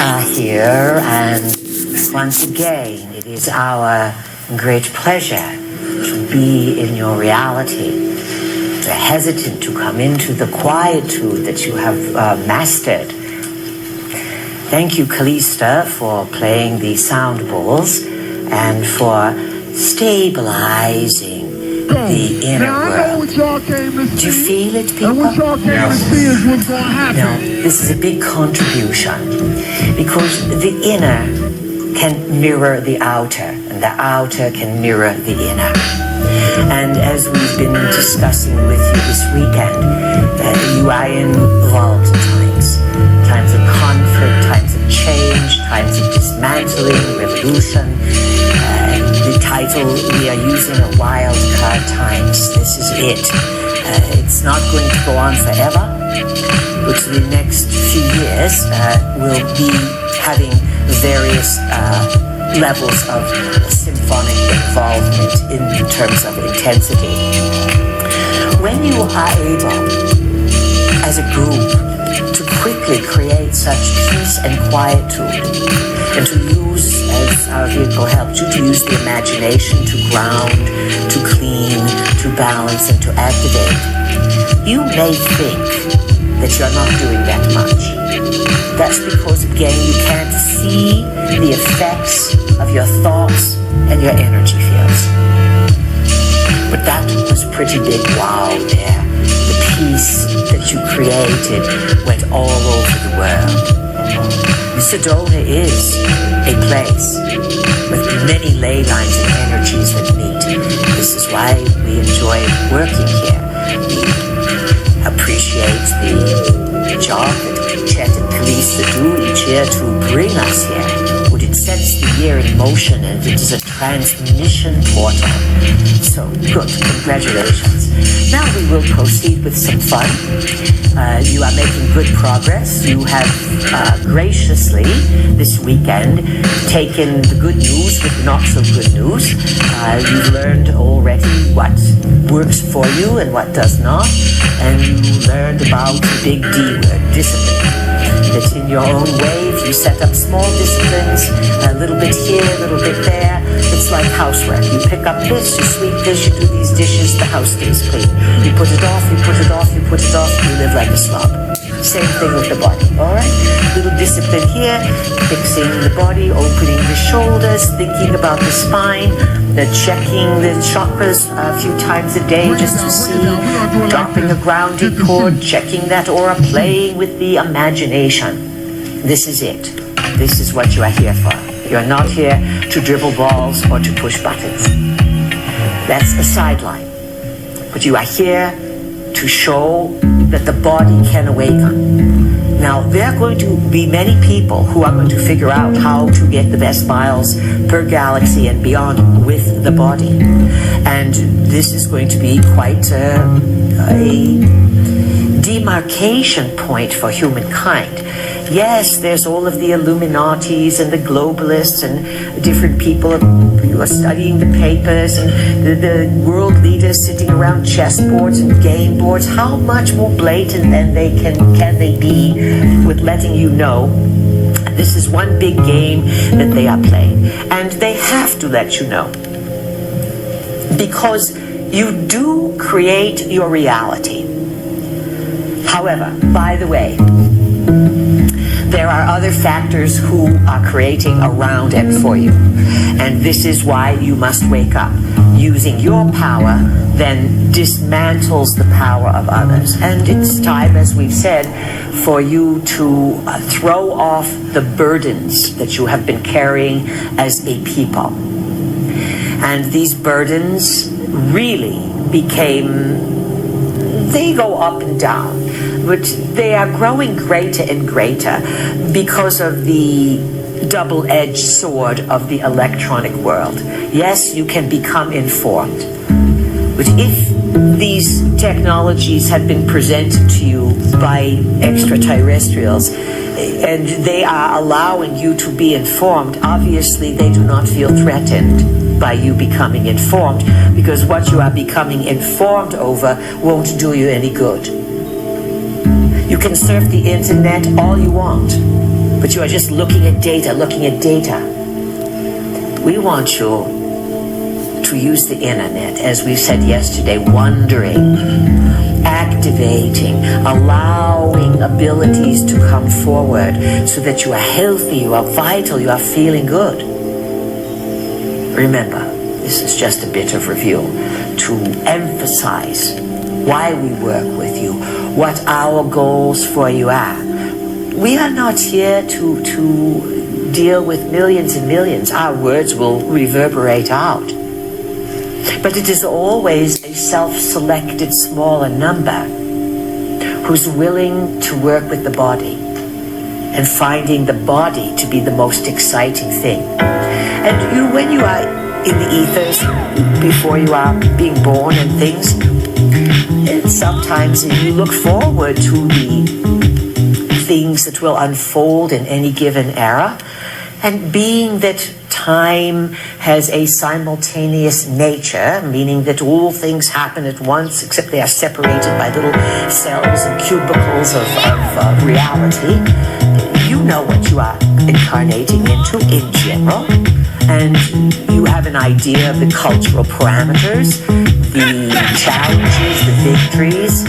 are here, and once again, it is our great pleasure to be in your reality. You're hesitant to come into the quietude that you have mastered. Thank you, Callista, for playing the sound bowls and for stabilizing the inner world. Do you feel it, people? No, this is a big contribution because the inner can mirror the outer, and the outer can mirror the inner. And as we've been discussing with you this weekend, you are in volatile times of conflict, times of change, times of dismantling, revolution. The title we are using are wild card times. This is it. It's not going to go on forever, but for the next few years we'll be having various levels of symphonic involvement in terms of intensity. When you are able, as a group, to quickly create such peace and quietude, and to use, as our vehicle helped you, to use the imagination to ground, to clean, to balance, and to activate, you may think that you're not doing that much. That's because, again, you can't see the effects of your thoughts and your energy fields. But that was pretty big wow there. The peace that you created went all over the world. Sedona is a place with many ley lines and energies that meet. This is why we enjoy working here. We appreciate the job that Chet and Kalisa do each year to bring us here. But it sets the year in motion, and it is a transmission portal. So good, congratulations. Now we will proceed with some fun. You are making good progress. You have graciously this weekend taken the good news with not so good news. You've learned already what works for you and what does not, and you learned about the big D word, discipline. That in your own way, if you set up small disciplines, a little bit here, a little bit there, it's like housework. You pick up this, you sweep this, you do these dishes, the house stays clean. You put it off, you put it off, you put it off, you live like a slob. Same thing with the body, all right? Little discipline here, fixing the body, opening the shoulders, thinking about the spine, checking the chakras a few times a day just to see, dropping a grounding cord, checking that aura, playing with the imagination. This is it. This is what you are here for. You are not here to dribble balls or to push buttons. That's a sideline. But you are here to show that the body can awaken. Now, there are going to be many people who are going to figure out how to get the best miles per galaxy and beyond with the body. And this is going to be quite a demarcation point for humankind. Yes, there's all of the Illuminatis and the globalists and different people who are studying the papers and the world leaders sitting around chessboards and game boards. How much more blatant than they can they be with letting you know this is one big game that they are playing? And they have to let you know, because you do create your reality. However, by the way, there are other factors who are creating around and for you. And this is why you must wake up. Using your power then dismantles the power of others. And it's time, as we've said, for you to throw off the burdens that you have been carrying as a people. And these burdens really they go up and down, but they are growing greater and greater because of the double-edged sword of the electronic world. Yes, you can become informed, but if these technologies have been presented to you by extraterrestrials and they are allowing you to be informed, obviously they do not feel threatened by you becoming informed, because what you are becoming informed over won't do you any good. You can surf the internet all you want, but you are just looking at data. We want you to use the internet, as we said yesterday, wondering, activating, allowing abilities to come forward so that you are healthy, you are vital, you are feeling good. Remember, this is just a bit of review to emphasize why we work with you, what our goals for you are. We are not here to deal with millions and millions. Our words will reverberate out. But it is always a self-selected smaller number who's willing to work with the body and finding the body to be the most exciting thing. And you, when you are in the ethers, before you are being born and things, sometimes you look forward to the things that will unfold in any given era. And being that time has a simultaneous nature, meaning that all things happen at once, except they are separated by little cells and cubicles of reality, you know what you are incarnating into in general, and you have an idea of the cultural parameters, the challenges, the victories,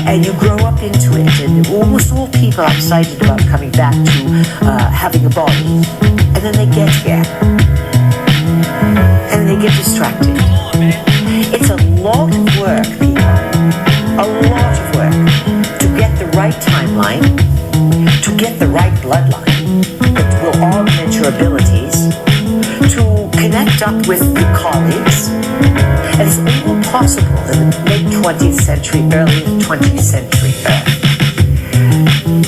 and you grow up into it. And almost all people are excited about coming back to having a body, and then they get here, and they get distracted. It's a lot of work, people, a lot of work to get the right timeline, to get the right bloodline that will augment your abilities, to connect up with your colleagues. And it's all possible in the late 20th century, early 20th century Earth.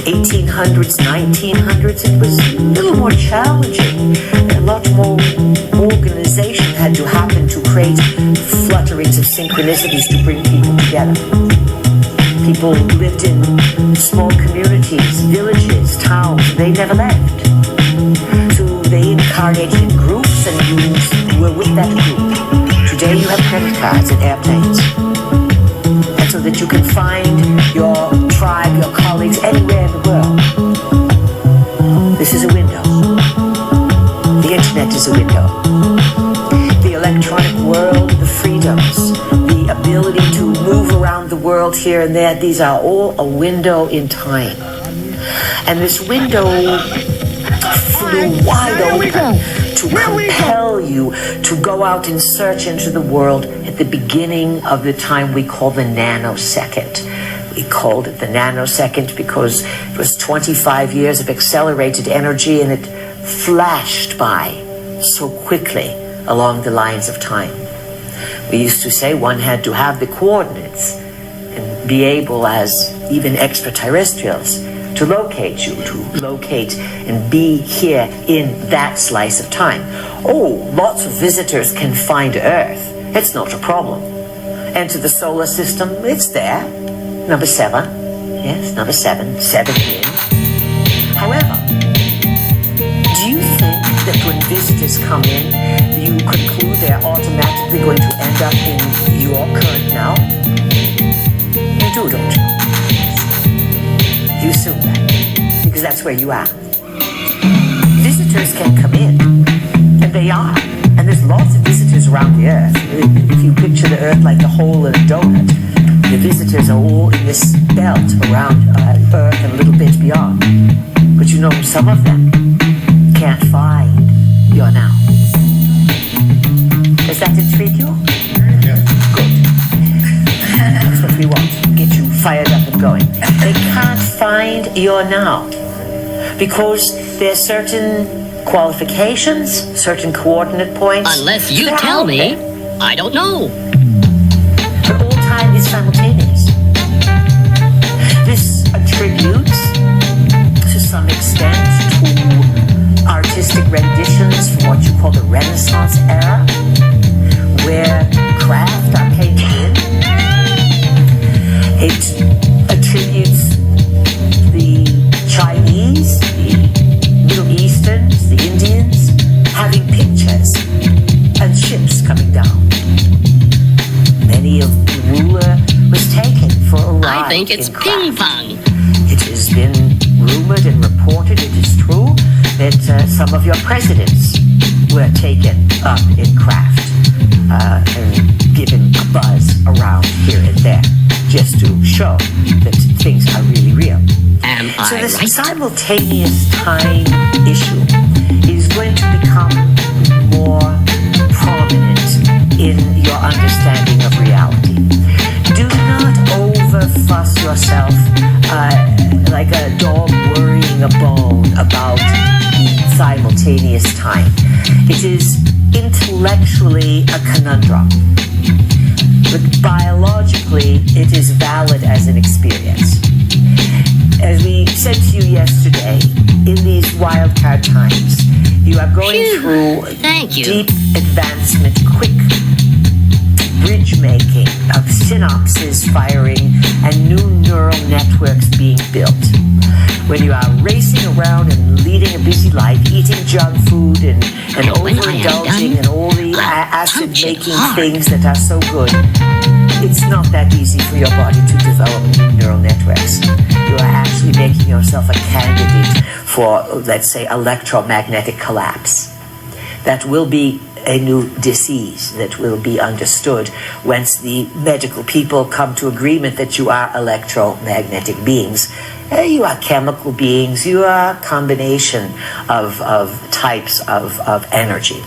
1800s, 1900s, it was a little more challenging. A lot more organization had to happen to create flutterings of synchronicities to bring people together. People lived in small communities, villages, towns. They never left. So they incarnated in groups, and you were with that group. Today you have credit cards and airplanes. And so that you can find your tribe, your colleagues anywhere in the world. This is a window. The internet is a window. The electronic world, the freedoms, the ability to move around the world here and there, these are all a window in time. And this window flew wide open to compel you to go out and search into the world at the beginning of the time we call the nanosecond. We called it the nanosecond because it was 25 years of accelerated energy, and it flashed by so quickly along the lines of time. We used to say one had to have the coordinates and be able, as even extraterrestrials, to locate you, to locate and be here in that slice of time. Oh, lots of visitors can find Earth. It's not a problem. Enter the solar system, it's there. Number 7. Yes, number 7. 7 in. However, do you think that when visitors come in, you conclude they're automatically going to end up in your current now? You do, don't you? You assume that, because that's where you are. Visitors can come in, and they are. And there's lots of visitors around the Earth. If you picture the Earth like a hole in a donut, the visitors are all in this belt around Earth and a little bit beyond. But you know, some of them can't find your now. Does that intrigue you? Yeah. Good. That's what we want. Get you fired up and going. They can't find your now because there's certain qualifications, certain coordinate points. Unless you tell me, I don't know. But all time is simultaneous. This attributes, to some extent, to artistic renditions from what you call the Renaissance era, where craft are painted in. It attributes the Chinese, the Middle Easterns, the Indians, having pictures and ships coming down. Many of the ruler was taken for a ride. I think it's in ping craft. pong. It has been rumored and reported, it is true, some of your presidents were taken up in craft and given a buzz around here and there, just to show that things are really real. Am So I this right? simultaneous time issue is going to become more prominent in your understanding of reality. Do not overfuss yourself like a dog worrying a bone about simultaneous time. It is intellectually a conundrum, but biologically it is valid as an experience. As we said to you yesterday, in these wildcard times, you are going Phew, through thank you. deep advancement, quick bridge making of synapses firing and new neural networks being built. When you are racing around and leading a busy life, eating junk food and when I am overindulging done, in all the I'll acid punch it making hard. things that are so good, it's not that easy for your body to develop new neural networks. You are actually making yourself a candidate for, let's say, electromagnetic collapse. That will be a new disease that will be understood once the medical people come to agreement that you are electromagnetic beings. You are chemical beings. You are a combination of types of energy.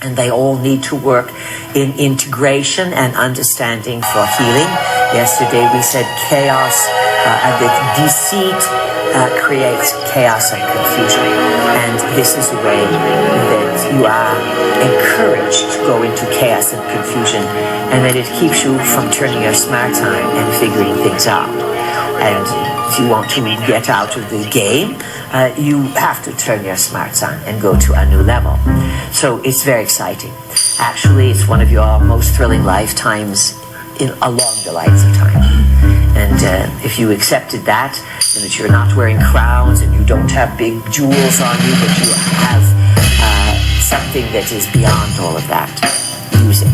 And they all need to work in integration and understanding for healing. Yesterday we said chaos, that deceit creates chaos and confusion. And this is a way that you are encouraged to go into chaos and confusion, and that it keeps you from turning your smart time and figuring things out. And if you want to get out of the game, you have to turn your smarts on and go to a new level. So it's very exciting. Actually, it's one of your most thrilling lifetimes along the lights of time. And if you accepted that, and that you're not wearing crowns and you don't have big jewels on you, but you have something that is beyond all of that, use it.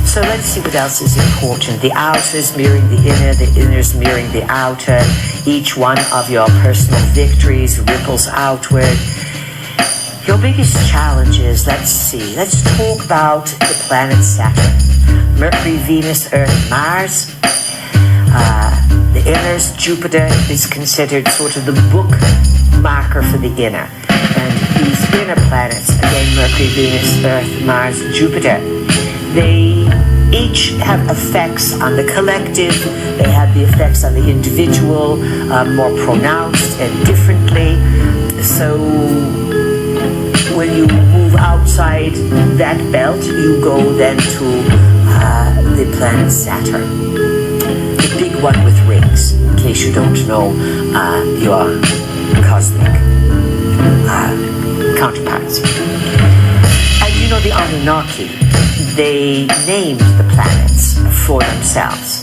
So let's see what else is important. The outer is mirroring the inner is mirroring the outer. Each one of your personal victories ripples outward. Your biggest challenges, let's talk about the planet Saturn. Mercury, Venus, Earth, Mars. The inner's Jupiter is considered sort of the book marker for the inner. And these inner planets, again, Mercury, Venus, Earth, Mars, Jupiter, they each have effects on the collective. They have the effects on the individual more pronounced and differently. So when you move outside that belt, you go then to the planet Saturn, the big one with rings, in case you don't know your cosmic counterparts. And you know the Anunnaki, they named the planets for themselves.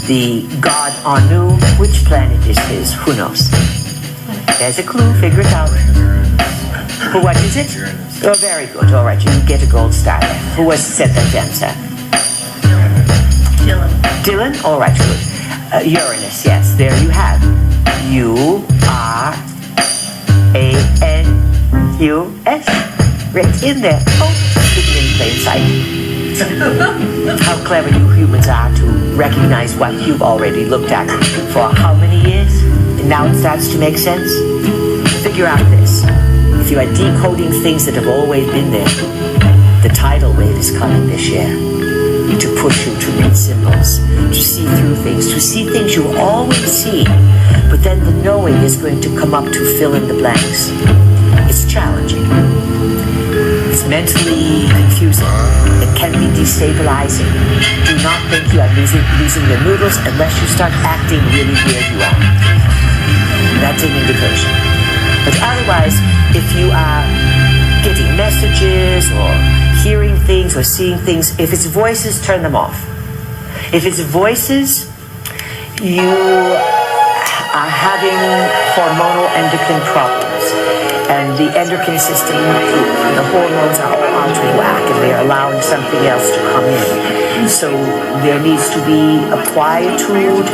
The god Anu, which planet is his? Who knows? There's a clue, figure it out. For what is it? Oh, very good. All right, you get a gold star there. Who was said that answer? Dylan? All right, good. Uranus, yes, there you have. U-R-A-N-U-S. Right in there. Oh, hidden in plain sight. How clever you humans are to recognize what you've already looked at for how many years? And now it starts to make sense? Figure out this. If you are decoding things that have always been there, the tidal wave is coming this year to push you to read symbols, to see through things, to see things you always see, but then the knowing is going to come up to fill in the blanks. It's challenging. It's mentally confusing. It can be destabilizing. Do not think you are losing your noodles unless you start acting really weird you are. That's an indication. But otherwise, if you are getting messages or hearing things or seeing things, if it's voices, turn them off. If it's voices, you are having hormonal endocrine problems. and the endocrine system, the hormones are all out of whack, and they're allowing something else to come in. So there needs to be a quietude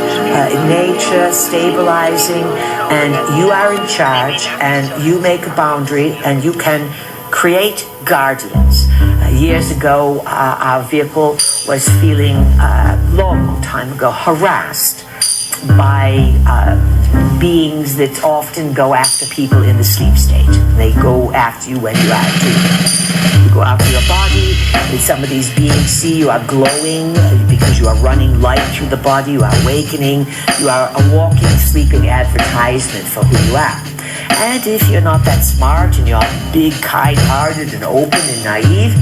in nature, stabilizing, and you are in charge, and you make a boundary, and you can create guardians. Years ago, our vehicle was feeling, long time ago, harassed by beings that often go after people in the sleep state. They go after you when you are dreaming. You go after your body, and some of these beings see you are glowing because you are running light through the body, you are awakening, you are a walking, sleeping advertisement for who you are. And if you're not that smart and you're big, kind-hearted and open and naive,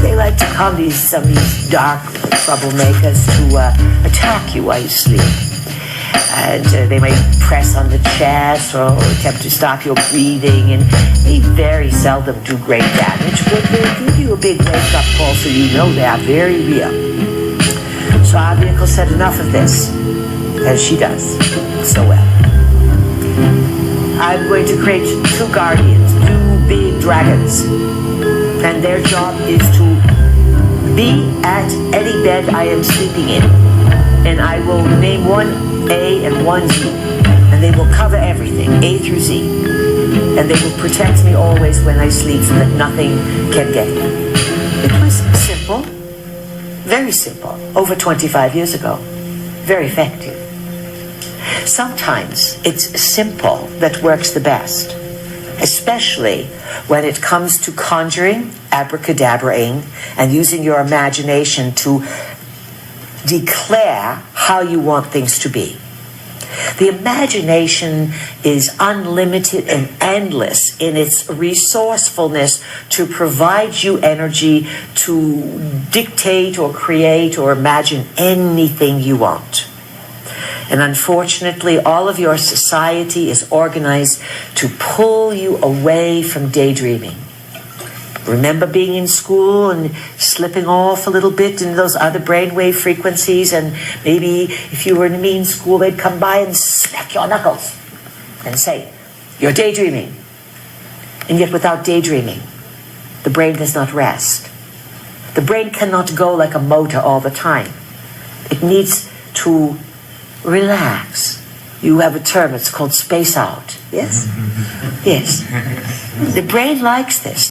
they like to come, some of these dark troublemakers, to attack you while you sleep. And they may press on the chest or attempt to stop your breathing, and they very seldom do great damage, but they give you a big wake-up call so you know they are very real. So our vehicle said enough of this, as she does so well. I'm going to create 2 guardians, 2 big dragons, and their job is to be at any bed I am sleeping in, and I will name one A and one Z, and they will cover everything, A through Z, and they will protect me always when I sleep so that nothing can get me. It was simple, very simple, over 25 years ago, very effective. Sometimes it's simple that works the best, especially when it comes to conjuring, abracadabraing, and using your imagination to declare how you want things to be. The imagination is unlimited and endless in its resourcefulness to provide you energy to dictate or create or imagine anything you want. And unfortunately, all of your society is organized to pull you away from daydreaming. Remember being in school and slipping off a little bit in those other brainwave frequencies, and maybe if you were in a mean school, they'd come by and smack your knuckles and say, "You're daydreaming." And yet without daydreaming, the brain does not rest. The brain cannot go like a motor all the time. It needs to relax. You have a term, it's called space out. Yes? Yes. The brain likes this.